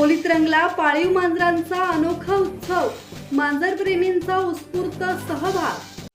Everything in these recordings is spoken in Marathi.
खोपोलीत रंगला पाळीव मांजरांचा अनोखा उत्सव, मांजरप्रेमींचा उत्स्फूर्त सहभाग।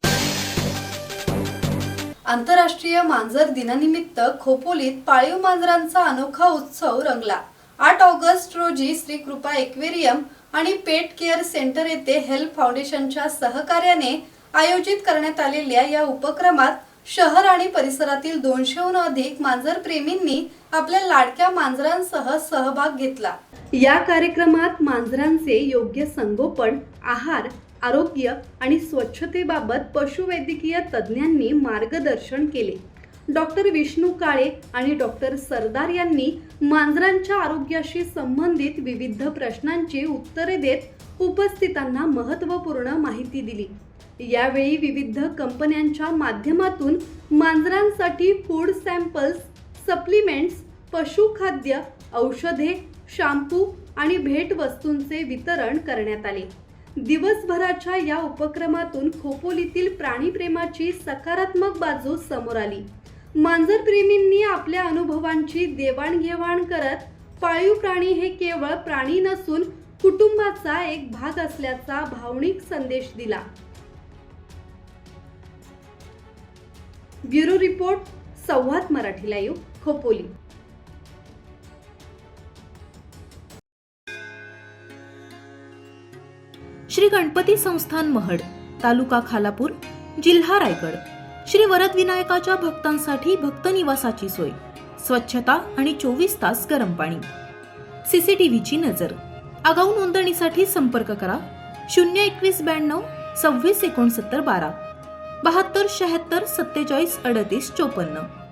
आंतरराष्ट्रीय मांजर दिनानिमित्त खोपोलीत पाळीव मांजरांचा अनोखा उत्सव रंगला। 8 ऑगस्ट रोजी श्री कृपा एक्वेरियम आणि पेट केअर सेंटर येथे हेल्प फाउंडेशनच्या सहकार्याने आयोजित करण्यात आलेल्या या उपक्रमात शहर आणि परिसरातील 200हून अधिक मांजर प्रेमींनी आपल्या लाडक्या मांजरांसह सहभाग घेतला। या कार्यक्रमात मांजरांचे योग्य संगोपन, आहार, आरोग्य आणि स्वच्छतेबाबत पशुवैद्यकीय तज्ज्ञांनी मार्गदर्शन केले। डॉक्टर विष्णू काळे आणि डॉक्टर सरदार यांनी मांजरांच्या आरोग्याशी संबंधित विविध प्रश्नांची उत्तरे देत उपस्थितांना महत्त्वपूर्ण माहिती दिली। यावेळी विविध कंपन्यांच्या माध्यमातून मांजरांसाठी फूड सॅम्पल्स, सप्लिमेंट्स, पशुखाद्य, औषधे, शॅम्पू आणि भेटवस्तूंचे वितरण करण्यात आले। दिवसभराच्या या उपक्रमातून खोपोलीतील प्राणीप्रेमाची सकारात्मक बाजू समोर आली। मांजरप्रेमींनी आपल्या अनुभवांची देवाणघेवाण करत पाळीव प्राणी हे केवळ प्राणी नसून कुटुंबाचा एक भाग असल्याचा भावनिक संदेश दिला। ब्युरो रिपोर्ट, संवाद मराठी लाईव्ह, खोपोली। श्री गणपती संस्थान महड, तालुका खालापूर, जिल्हा रायगड। श्री वरद विनायकाच्या भक्तांसाठी भक्त निवासाची सोय, स्वच्छता आणि 24 तास गरम पाणी, सीसीटीव्हीची नजर। आगाऊ नोंदणीसाठी संपर्क करा 02192 26 69 12 72 76 47 38 54।